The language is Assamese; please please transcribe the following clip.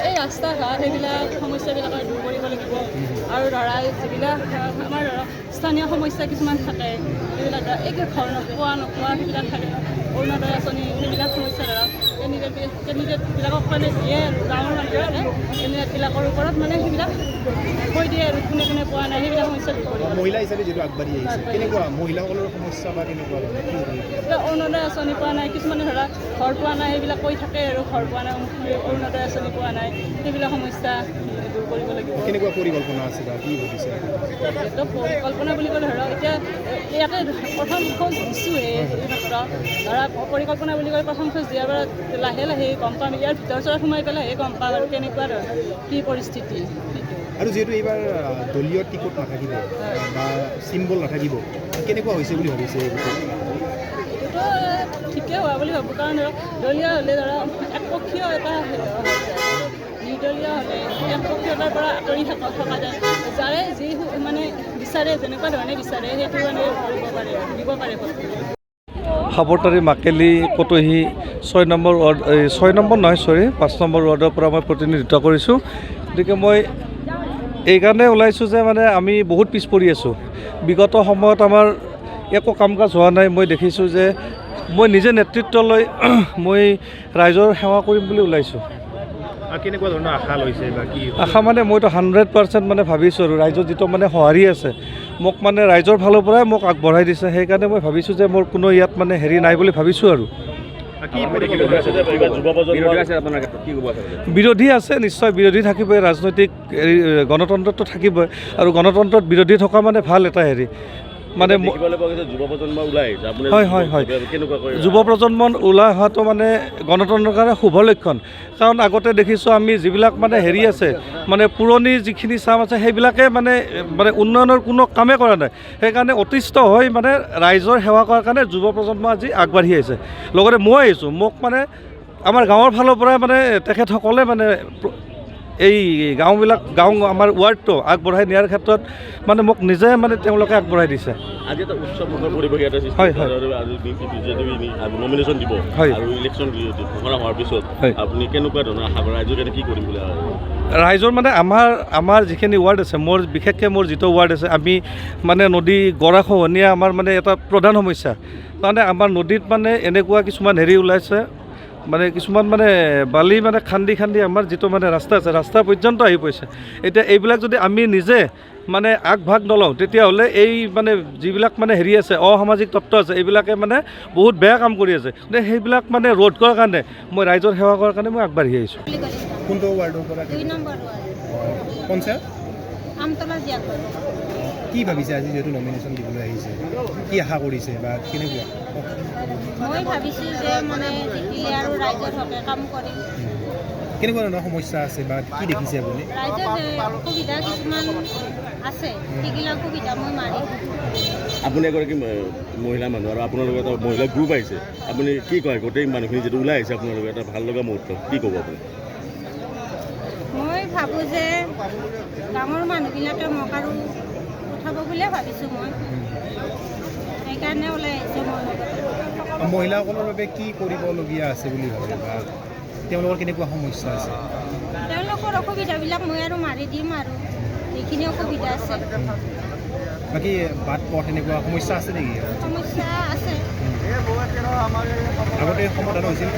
এই ৰাস্তা ঘাট এইবিলাক সমস্যাবিলাক দূৰ কৰিব লাগিব আৰু ধৰা যিবিলাক আমাৰ স্থানীয় সমস্যা কিছুমান থাকে সেইবিলাক এই ঘৰ নোপোৱা সেইবিলাক থাকে অৰুণোদয় আঁচনি সেইবিলাক সমস্যা ধৰক কেণ্ডিডেটবিলাকক মানে দিয়ে গাঁৱৰ মানুহে কেণ্ডিডেটবিলাকৰ ওপৰত মানে সেইবিলাক কৈ দিয়ে আৰু কোনে কোনে পোৱা নাই সেইবিলাক সমস্যা দূৰ কৰিব মহিলা হিচাপে যিটো আগবাঢ়ি আহিছে কেনেকুৱা মহিলাসকলৰ সমস্যা বা কেনেকুৱা অৰুণোদয় আঁচনি পোৱা নাই কিছুমানে ধৰা ঘৰ পোৱা নাই সেইবিলাক কৈ থাকে আৰু ঘৰ পোৱা নাই অৰুণোদয় আঁচনি পোৱা নাই সেইবিলাক সমস্যা দূৰ কৰিব লাগিব কেনেকুৱা পৰিকল্পনা আছে বা কি ভাবিছে এইটো পৰিকল্পনা বুলি ক'লে ধৰক এতিয়া ইয়াতে প্ৰথম খোজ দিছোঁহে এইমাত্ৰ ধৰা পৰিকল্পনা বুলি ক'লে প্ৰথম খোজ দিয়াৰ পৰা লাহে লাহে গম পাম ইয়াৰ ভিতৰত সোমাই পেলাইহে গম পাম আৰু কেনেকুৱা ধৰণৰ কি পৰিস্থিতি আৰু যিহেতু এইবাৰ দলীয় টিকট নাথাকিব বা চিম্বল নাথাকিব কেনেকুৱা হৈছে বুলি ভাবিছে এইটোতো ঠিকেই হোৱা বুলি ভাবোঁ কাৰণ ধৰক দলীয় হ'লে ধৰক একপক্ষীয় এটা নিৰ্দলীয় হ'লে একপক্ষীয়তাৰ পৰা আঁতৰি থকা যায় যাৰে যি মানে বিচাৰে যেনেকুৱা ধৰণে বিচাৰে সেইটো মানে কৰিব পাৰে দিব পাৰে সাবৰতাৰী মাকেলি কটহী 6 নম্বৰ ৱাৰ্ড 6 নম্বৰ নহয় 5 নম্বৰ ৱাৰ্ডৰ পৰা মই প্ৰতিনিধিত্ব কৰিছোঁ গতিকে মই এইকাৰণে ওলাইছোঁ যে মানে আমি বহুত পিছ পৰি আছোঁ বিগত সময়ত আমাৰ একো কাম কাজ হোৱা নাই মই দেখিছোঁ যে মই নিজে নেতৃত্ব লৈ মই ৰাইজৰ সেৱা কৰিম বুলি ওলাইছোঁ কেনেকুৱা ধৰণৰ আশা লৈছে বা কি আশা মানে মইতো 100% মানে ভাবিছোঁ আৰু ৰাইজৰ যিটো মানে সঁহাৰি আছে মোক মানে ৰাইজৰ ফালৰ পৰাই মোক আগবঢ়াই দিছে সেইকাৰণে মই ভাবিছোঁ যে মোৰ কোনো ইয়াত মানে হেৰি নাই বুলি ভাবিছোঁ আৰু বিৰোধী আছে নিশ্চয় বিৰোধী থাকিবই ৰাজনৈতিক গণতন্ত্ৰটো থাকিবই আৰু গণতন্ত্ৰত বিৰোধী থকা মানে ভাল এটা হেৰি মানে হয় হয় হয় যুৱ প্ৰজন্ম ওলাই অহাটো মানে গণতন্ত্ৰৰ কাৰণে শুভ লক্ষণ কাৰণ আগতে দেখিছোঁ আমি যিবিলাক মানে হেৰি আছে মানে পুৰণি যিখিনি চাম আছে সেইবিলাকে মানে উন্নয়নৰ কোনো কামেই কৰা নাই সেইকাৰণে অতিষ্ঠ হৈ মানে ৰাইজৰ সেৱা কৰাৰ কাৰণে যুৱ প্ৰজন্ম আজি আগবাঢ়ি আহিছে লগতে মই আহিছোঁ মোক মানে আমাৰ গাঁৱৰ ফালৰ পৰাই মানে তেখেতসকলে মানে এই গাঁও আমাৰ ৱাৰ্ডটো আগবঢ়াই নিয়াৰ ক্ষেত্ৰত মানে মোক নিজে মানে তেওঁলোকে আগবঢ়াই দিছে আজি এটা উৎসৱৰ পৰিৱেশ এটা হয় হয় নমিনেশ্যন দিব হয় আৰু ইলেকশ্যন ঘোষণা হোৱাৰ পিছত আপুনি কেনেকুৱা ধৰণৰ আশা কৰে ৰাইজৰ কাৰণে কি কৰিম বুলি ৰাইজৰ মানে আমাৰ যিখিনি ৱাৰ্ড আছে মোৰ বিশেষকৈ মোৰ যিটো ৱাৰ্ড আছে আমি মানে নদী গৰাখহনীয়া আমাৰ মানে এটা প্ৰধান সমস্যা মানে আমাৰ নদীত মানে এনেকুৱা কিছুমান হেৰি ওলাইছে মানে কিছুমান মানে বালি মানে খান্দি আমাৰ যিটো মানে ৰাস্তা আছে ৰাস্তা পৰ্যন্ত আহি পৰিছে এতিয়া এইবিলাক যদি আমি নিজে মানে আগভাগ নলওঁ তেতিয়াহ'লে এই মানে যিবিলাক মানে হেৰি আছে অসামাজিক তত্ত্ব আছে এইবিলাকে মানে বহুত বেয়া কাম কৰি আছে গতিকে সেইবিলাক মানে ৰোধ কৰাৰ কাৰণে মই ৰাইজৰ সেৱা কৰাৰ কাৰণে মই আগবাঢ়ি আহিছোঁ কোনটো ৱাৰ্ডৰ পৰা 2 নম্বৰ পঞ্চায়ত আমতলা জিয়াগৰ কি ভাবিছে আজি যিহেতু নমিনেশ্যন দিবলৈ আহিছে কি আশা কৰিছে বা কেনেকুৱা মই ভাবিছোঁ যে মানে জিকিলে আৰু ৰাইজৰ হকে কাম কৰিম কেনেকুৱা ধৰণৰ সমস্যা আছে বা কি দেখিছে আপুনি ৰাইজৰ সুবিধা কিছুমান আছে সেইবিলাক সুবিধা মই মাৰি আপুনি এগৰাকী মহিলা মানুহ আৰু আপোনালোকৰ এটা মহিলা গ্ৰুপ আহিছে আপুনি কি কয় গোটেই মানুহখিনি যিটো ওলাই আহিছে আপোনালোকে এটা ভাল লগা মুহূৰ্ত কি ক'ব আপুনি মই ভাবোঁ যে গাঁৱৰ মানুহবিলাকে মোক আৰু উঠাব বুলিয়ে ভাবিছোঁ মই সেইকাৰণে ওলাই আহিছোঁ মই মহিলাসকলৰ বাবে কি কৰিবলগীয়া আছে বুলি ভাবে বা তেওঁলোকৰ কেনেকুৱা সমস্যা আছে তেওঁলোকৰ অসুবিধাবিলাক মই আৰু মাৰি দিম আৰু এইখিনি অসুবিধা আছে বাকী বাট পথ এনেকুৱা সমস্যা আছে নেকি সমস্যা আছে আগতে সমাধান হৈছিল